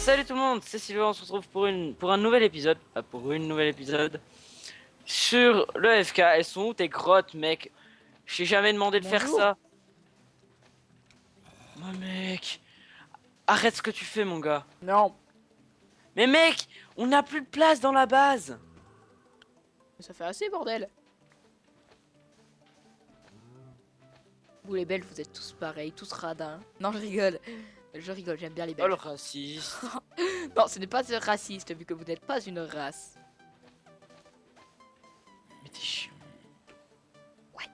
Salut tout le monde, c'est Sylvain, on se retrouve pour un nouvel épisode, sur le FK. Elles sont où tes grottes, mec? Je t'ai jamais demandé de faire Bonjour. ça. Oh mec, arrête ce que tu fais mon gars. Non, Mais mec, on n'a plus de place dans la base. ça fait assez bordel. Vous les belles, vous êtes tous pareils, tous radins. Non, je rigole. Je rigole, j'aime bien les Oh le Belges. raciste. Non, ce n'est pas raciste vu que vous n'êtes pas une race. Mais t'es chiant. Ouais.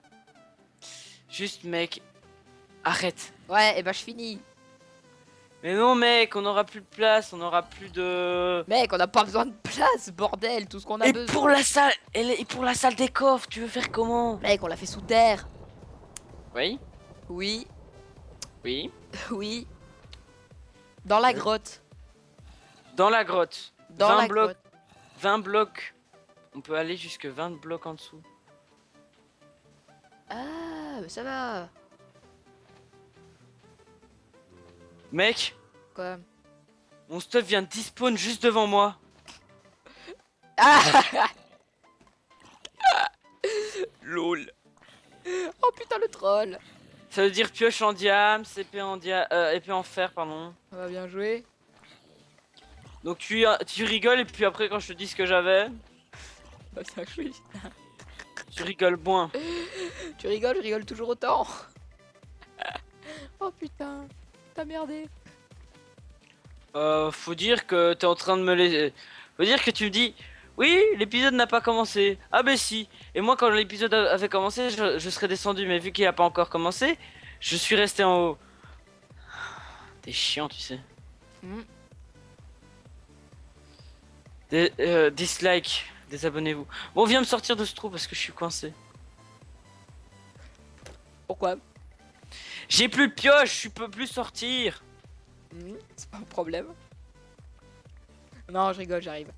Juste mec, arrête. Ouais, et bah je finis. Mais non mec, on aura plus de place, on aura plus de... Mec, on n'a pas besoin de place, bordel. Tout ce qu'on a Et besoin. pour la salle, et pour la salle des coffres, tu veux faire comment? Mec, on l'a fait sous terre. Oui, Oui, oui. oui. Dans la grotte. Dans la grotte. Dans 20 la blocs. grotte. 20 blocs. On peut aller jusque 20 blocs en dessous. Ah, mais ça va. Mec, Quoi? mon stuff vient de despawn juste devant moi. Ah LOL. Oh putain, le troll. Ça veut dire pioche en diamant, épée en fer, pardon. Ça va bien jouer. Donc tu rigoles et puis après quand je te dis ce que j'avais, Bah, bien joué. tu rigoles moins. Tu rigoles, je rigole toujours autant. Oh putain, t'as merdé. Faut dire que t'es en train de me les... Faut dire que tu me dis, oui, l'épisode n'a pas commencé. Ah ben si. Et moi quand l'épisode avait commencé, je serais descendu, mais vu qu'il a pas encore commencé, je suis resté en haut. T'es chiant, tu sais. Hmm. Dislike, désabonnez-vous. Bon, viens me sortir de ce trou parce que je suis coincé. Pourquoi? J'ai plus de pioche, je peux plus sortir. C'est pas un problème. Non, je rigole, j'arrive.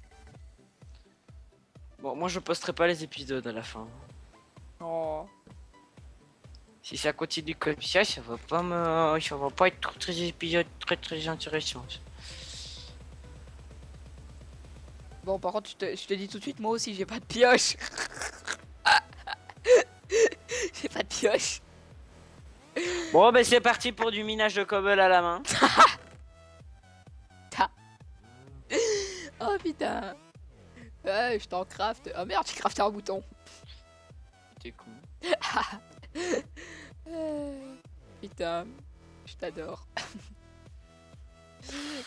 Bon, moi je posterai pas les épisodes à la fin. Oh. Si ça continue comme ça va pas être tous les épisodes très intéressants. Bon, par contre, je te dis tout de suite, moi aussi, j'ai pas de pioche. J'ai pas de pioche. Bon, ben c'est parti pour du minage de cobble à la main. Oh putain. Ouais, je t'en craft. Oh merde, j'ai crafté un bouton. T'es con. Putain, je t'adore.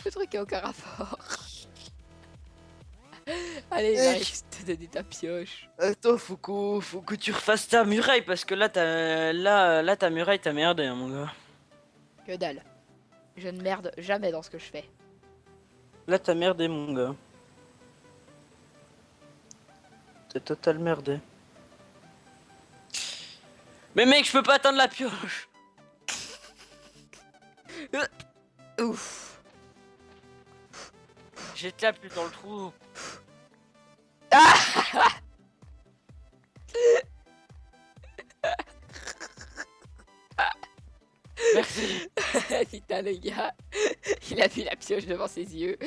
Le truc a aucun rapport. Allez, j'arrive à te donner ta pioche. Attends, faut que tu refasses ta muraille parce que là, ta muraille t'a merdé, hein, mon gars. Que dalle. Je ne merde jamais dans ce que je fais. Là, t'as merdé, mon gars. T'es total merdé. Mais mec, je peux pas atteindre la pioche. Ouf. J'étais là plus dans le trou. Merci. Putain, le gars, il a vu la pioche devant ses yeux.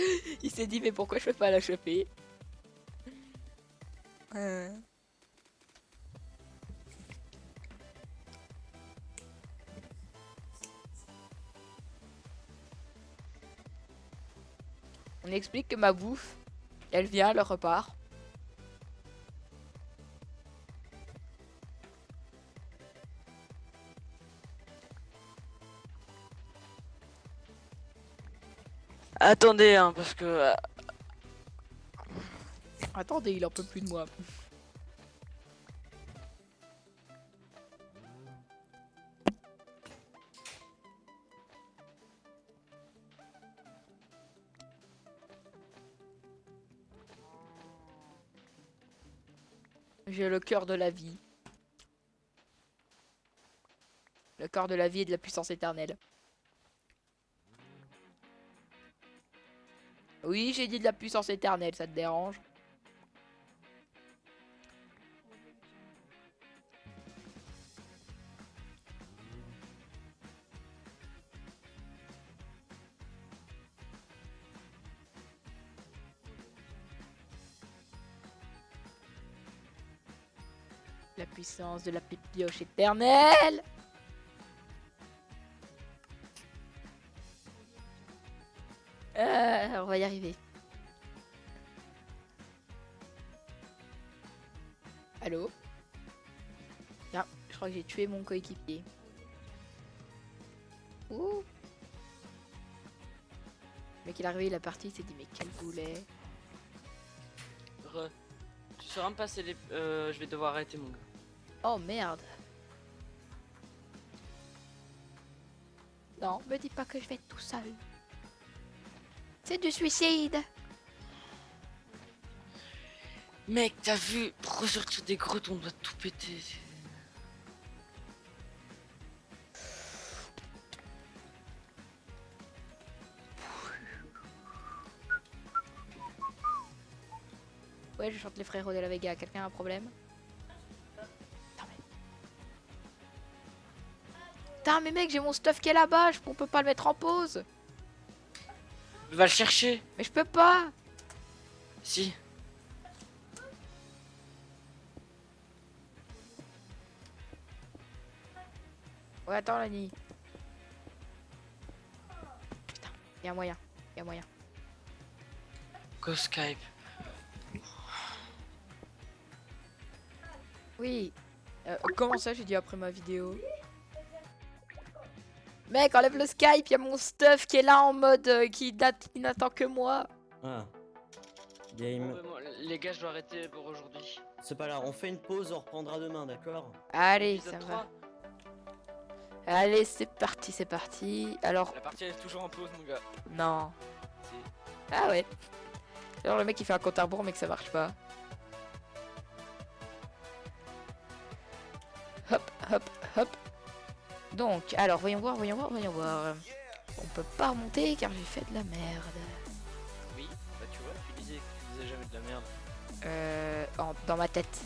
Il s'est dit, mais pourquoi je peux pas la choper? On explique que ma bouffe, elle vient, elle repart. Attendez, hein, parce que... Attendez, il en peut plus de moi. J'ai le cœur de la vie. Le cœur de la vie et de la puissance éternelle. Oui, j'ai dit de la puissance éternelle, ça te dérange? la puissance de la petite pioche éternelle. On va y arriver. Allô? Tiens, je crois que j'ai tué mon coéquipier. Ouh. Le mec il est arrivé, il a parti, il s'est dit mais quel boulet. Tu sauras me passer les... je vais devoir arrêter mon gars. Oh merde. Non, me dis pas que je vais être tout seul. C'est du suicide. Mec, t'as vu, pour ressortir des grottes, on doit tout péter. Ouais, je chante les frérots de la Vega. Quelqu'un a un problème? Putain, mais mec, j'ai mon stuff qui est là-bas. On peut pas le mettre en pause. Va le chercher. Mais je peux pas. Si. Ouais, attends, Lani. Putain, y a moyen. Y a moyen. Go Skype. Oui. Comment ça, j'ai dit après ma vidéo? Mec, enlève le Skype, y a mon stuff qui est là en mode qui n'attend que moi. Ah. Game. Bon, les gars, je dois arrêter pour aujourd'hui. C'est pas grave, on fait une pause, on reprendra demain, d'accord? Allez, Épisode ça 3. va. Allez, c'est parti, c'est parti. Alors, La partie elle est toujours en pause, mon gars. non. Si. Ah ouais. Alors le mec il fait un compte à rebours mais que ça marche pas. Hop, hop, hop. Donc, alors voyons voir, voyons voir, voyons voir. On peut pas remonter car j'ai fait de la merde. Oui, bah tu vois, tu disais que tu faisais jamais de la merde. Dans ma tête.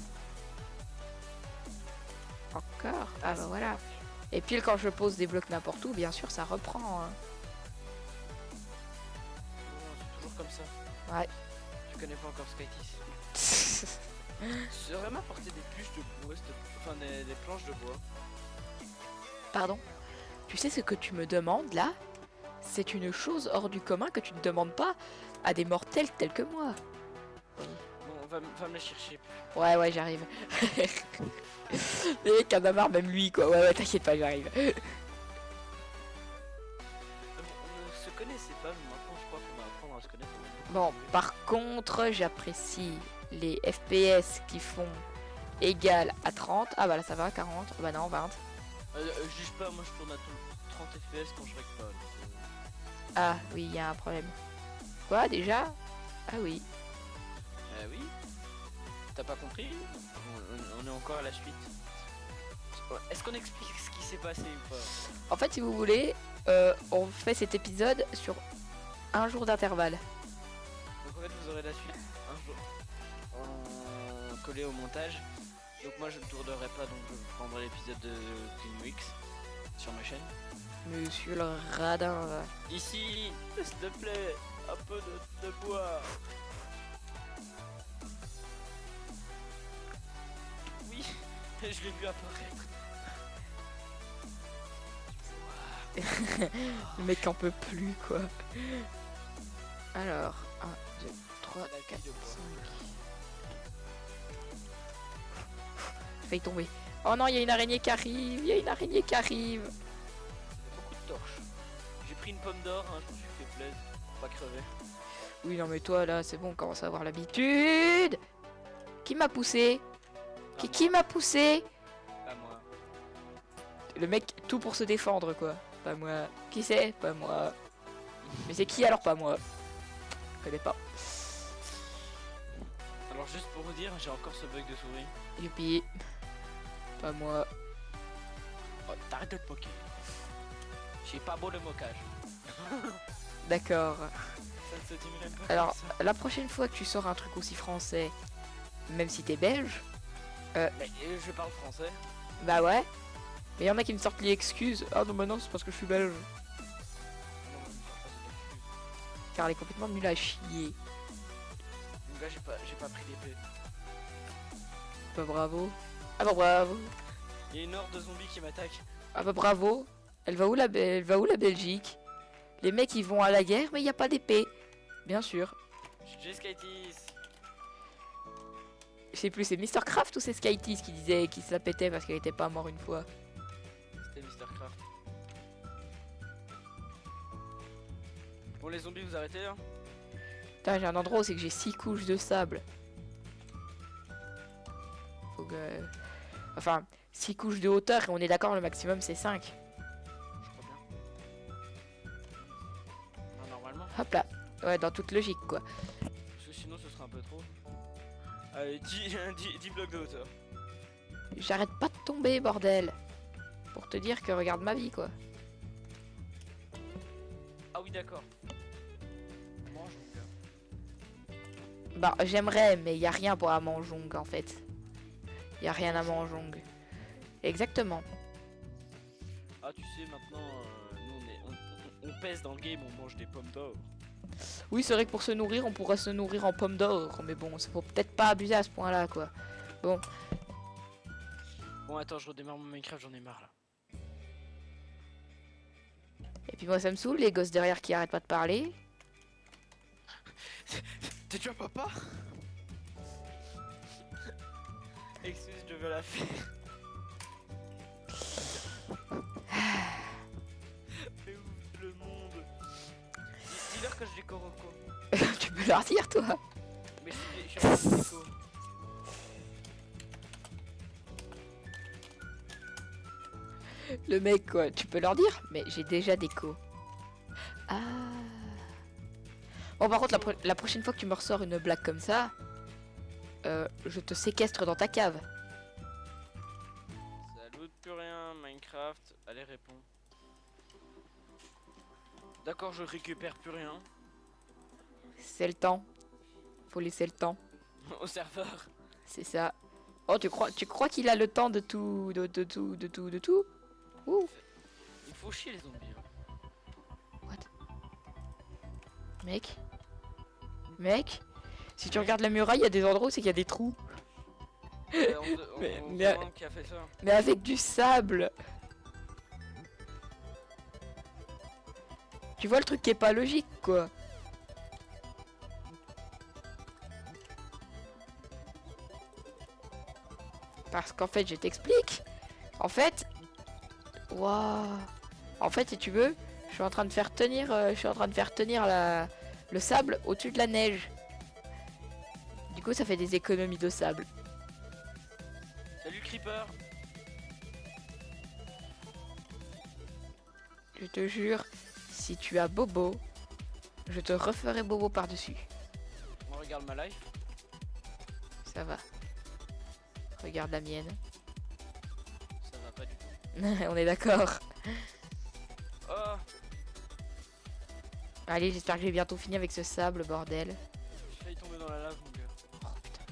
Encore. Ah bah voilà. Et puis quand je pose des blocs n'importe où, bien sûr ça reprend. Hein. C'est toujours comme ça. Ouais. Tu connais pas encore Skytis. Tu devrais m'apporter des bûches de bois, enfin des planches de bois. Pardon. Tu sais ce que tu me demandes là? C'est une chose hors du commun que tu ne demandes pas à des mortels tels que moi. Bon, va me la chercher. Ouais, ouais, j'arrive. Et Canamar, même lui, quoi. Ouais, ouais, t'inquiète pas, j'arrive. On ne se connaissait pas, mais maintenant je crois qu'on va apprendre à se connaître. Bon, par contre, j'apprécie les FPS qui font égal à 30. Ah bah là, ça va, 40. Bah non, 20. Juge pas, moi je tourne à 30 FPS quand je règle pas. Ah oui, il y a un problème. Quoi, déjà? Ah oui. Oui. T'as pas compris? On est encore à la suite. Est-ce qu'on explique ce qui s'est passé ou pas? En fait, si vous voulez, on fait cet épisode sur un jour d'intervalle. Donc en fait vous aurez la suite un jour collé au montage. Donc moi je ne tournerai pas, donc je prendrai l'épisode de Clean Weeks sur ma chaîne. Monsieur le radin, va. Ici, s'il te plaît, un peu de bois. Oui, je l'ai vu apparaître. Le mec en peut plus, quoi. Alors, 1, 2, 3, La 4, queue de bois. 5. Failli tomber. Oh non, il y a une araignée qui arrive. Il y a une araignée qui arrive. Beaucoup de torches. J'ai pris une pomme d'or, hein, je me suis fait plaisir pour pas crever. Oui, non, mais toi, là, c'est bon, on commence à avoir l'habitude. Qui m'a poussé? Qui m'a poussé? Pas moi. Le mec, tout pour se défendre, quoi. Pas moi. Qui c'est? Pas moi. Mais c'est qui alors? Pas moi. Je connais pas. Alors juste pour vous dire, j'ai encore ce bug de souris. Youpi. Pas moi. Oh, t'arrêtes de te moquer. J'ai pas beau le moquage. D'accord. Ça ne se dit même pas. Alors, comme ça. la prochaine fois que tu sors un truc aussi français, même si t'es belge, Mais, je parle français. bah ouais. Mais y en a qui me sortent les excuses. Ah non, bah non, c'est parce que je suis belge. Non, mais je parle pas de Car elle est complètement nulle à chier. Mon gars, j'ai pas pris l'épée. Bah bravo. Ah bah bravo. Il y a une horde de zombies qui m'attaque. Ah bah bravo. Elle va où elle va où la Belgique? Les mecs ils vont à la guerre mais il y a pas d'épée. Bien sûr. J'ai Skytis. Je sais plus, c'est Mister Craft ou c'est Skytis qui disait qu'il se la pétait parce qu'elle était pas mort une fois. C'était Mr. Craft. Bon les zombies vous arrêtez hein. Putain, j'ai un endroit où c'est que j'ai 6 couches de sable. Faut que... Enfin, 6 couches de hauteur et on est d'accord, le maximum c'est 5. Je crois bien. Non, normalement. Hop là. Ouais, dans toute logique quoi. Parce que sinon ce serait un peu trop. Allez, 10 blocs de hauteur. J'arrête pas de tomber, bordel. Pour te dire que regarde ma vie quoi. Ah oui d'accord. Mange mon gars. Bah, j'aimerais, mais y a rien pour la manjong en fait. Y a rien à manjong. Exactement. Ah tu sais maintenant, nous on pèse dans le game, on mange des pommes d'or. Oui, c'est vrai que pour se nourrir, on pourrait se nourrir en pommes d'or. Mais bon, faut peut-être pas abuser à ce point-là quoi. Bon. Bon attends, je redémarre mon Minecraft, j'en ai marre là. Et puis moi ça me saoule, les gosses derrière qui arrêtent pas de parler. T'es déjà papa? Excuse, je vais la faire. Mais où le monde? Dis-leur que je décore quoi. Tu peux leur dire toi. Mais je suis en train de déco. Le mec quoi, tu peux leur dire. Mais j'ai déjà déco. Ah. Bon par contre la prochaine fois que tu me ressors une blague comme ça, je te séquestre dans ta cave. Ça loot plus rien, Minecraft. Allez, réponds. D'accord, je récupère plus rien. C'est le temps. Faut laisser le temps. Au serveur. C'est ça. Oh tu crois qu'il a le temps de tout de tout. Ouh. Il faut chier les zombies. Hein. Mec. Mec. Si tu regardes la muraille, il y a des endroits où c'est qu'il y a des trous. On mais- demande qui a fait ça. Mais avec du sable. Tu vois le truc qui est pas logique quoi. Parce qu'en fait, je t'explique. En fait, waouh. En fait, si tu veux, je suis en train de faire tenir, le sable au-dessus de la neige. Du coup, ça fait des économies de sable. Salut Creeper. Je te jure, si tu as Bobo, je te referai Bobo par-dessus. On regarde ma life. Ça va. Regarde la mienne. Ça va pas du tout. On est d'accord. Oh, Allez, j'espère que j'ai bientôt fini avec ce sable, bordel. j'ai failli tomber dans la lave mon gars. Oh putain.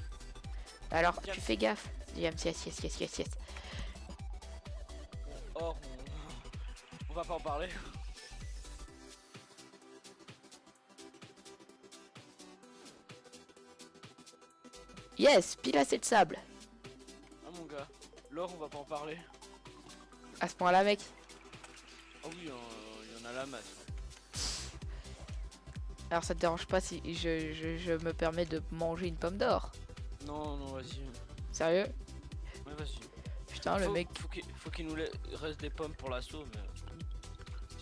Alors, James. tu fais gaffe. James, yes. Or, on va pas en parler. Yes, pile assez de sable. Ah mon gars. L'or, on va pas en parler. À ce point-là, mec. Ah oui, il y en a la masse. Alors, ça te dérange pas si je me permets de manger une pomme d'or? Non, non, vas-y. Sérieux? Ouais, vas-y. Putain, le mec, Faut qu'il nous reste des pommes pour l'assaut, mais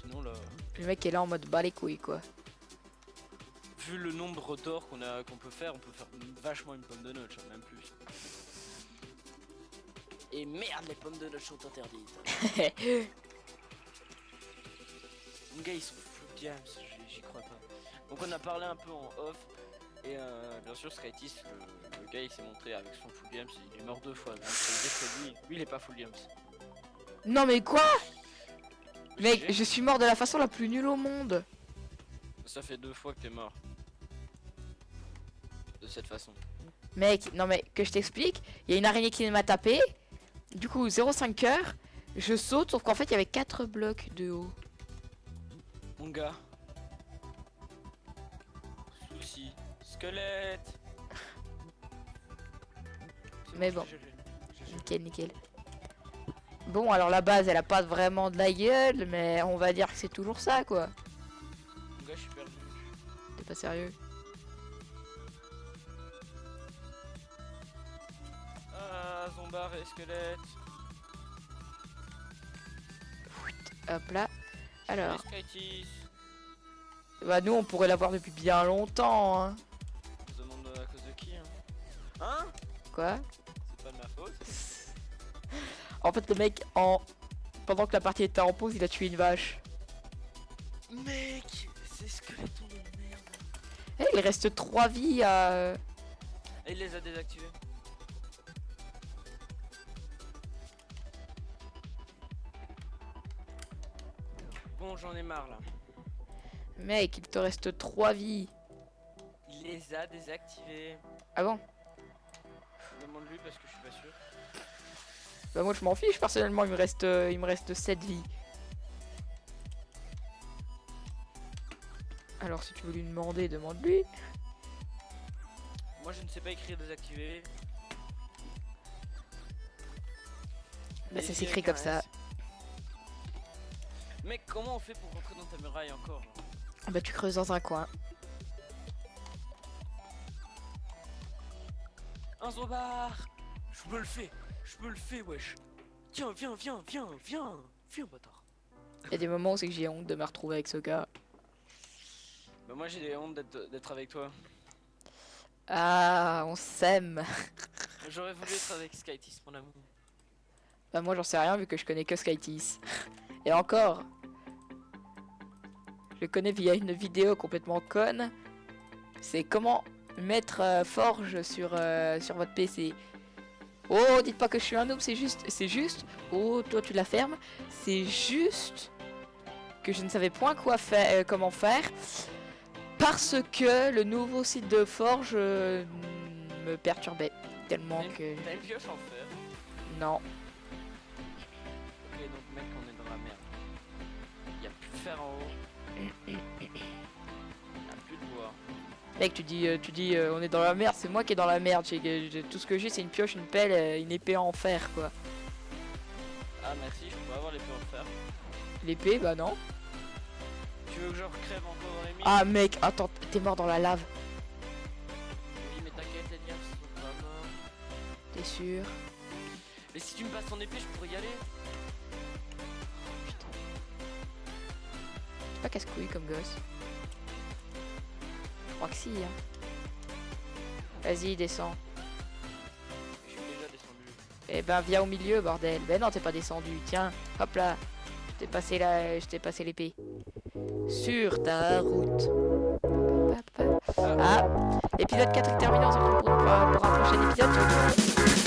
sinon là, le mec est là en mode bas les couilles, quoi. vu le nombre d'or qu'on peut faire, on peut faire vachement une pomme de notch, hein, même plus. Et merde, les pommes de notch sont interdites. Mon gars, ils sont full games, j'y crois pas. Donc on a parlé un peu en off. Et bien sûr, Skytis, le gars, il s'est montré avec son full games, il est mort 2 fois. Donc ça veut dire que lui, il est pas full games. Non, mais quoi? Mec, GG. je suis mort de la façon la plus nulle au monde. Ça fait 2 fois que t'es mort. De cette façon. Mec, non mais que je t'explique, il y a une araignée qui m'a tapé. Du coup, 0,5 cœur. Je saute, sauf qu'en fait, il y avait 4 blocs de haut. Mon gars. Souci. Squelette. C'est Mais bon, bon. GG. Nickel, nickel. Bon, alors la base, elle a pas vraiment de la gueule, mais on va dire que c'est toujours ça, quoi. Mon gars, je suis perdu. T'es pas sérieux? Ah, zombard et squelette. Hop là. Alors, Skytis. bah nous, on pourrait l'avoir depuis bien longtemps, hein. On se demande à cause de qui, hein? Hein? Quoi? C'est pas de ma faute. En fait, le mec, pendant que la partie était en pause, il a tué une vache. Mec, c'est squeletton de merde. Eh, il reste 3 vies à... Et il les a désactivés. Bon, j'en ai marre là. Mec, il te reste 3 vies. Il les a désactivés. Ah bon? Demande-lui parce que je suis pas sûr. Bah moi je m'en fiche personnellement, il me reste 7 vies. Alors si tu veux lui demander, demande-lui. Moi je ne sais pas écrire désactiver. Bah ça s'écrit comme ça. Mec, comment on fait pour rentrer dans ta muraille encore là? Bah tu creuses dans un coin. Un zombard! Je me le fais, wesh! Tiens, viens, bâtard! Il y a des moments où c'est que j'ai honte de me retrouver avec ce gars. Bah moi j'ai honte d'être avec toi. Ah, on s'aime. J'aurais voulu être avec Skytis, mon amour. Bah moi j'en sais rien vu que je connais que Skytis. Et encore, je le connais via une vidéo complètement conne. C'est comment mettre Forge sur votre PC. Oh, dites pas que je suis un noob, c'est juste. Oh, toi tu la fermes. C'est juste que je ne savais point quoi faire, comment faire, parce que le nouveau site de Forge me perturbait tellement que. T'as une pioche en fer? Non. Ok, donc mec, on est dans la merde. Y a plus de fer en haut. Y a plus de bois. Mec, tu dis on est dans la merde, c'est moi qui est dans la merde. Tout ce que j'ai, c'est une pioche, une pelle, une épée en fer, quoi. Ah merci, je peux avoir l'épée en fer. L'épée, bah non. Tu veux que je recrève encore dans les mines? Ah mec, attends, t'es mort dans la lave. Oui, mais t'inquiète, les liens sont pas morts. T'es sûr? Mais si tu me passes ton épée, je pourrais y aller. Putain. C'est pas casse-couille comme gosse. Je crois que si, hein. Vas-y, descends. Je suis déjà descendu. Eh ben, viens au milieu, bordel. Ben non, t'es pas descendu. Tiens, hop là. Je t'ai passé l'épée. Sur ta route. Ah, l'épisode 4 est terminé. On se retrouve pour un prochain épisode.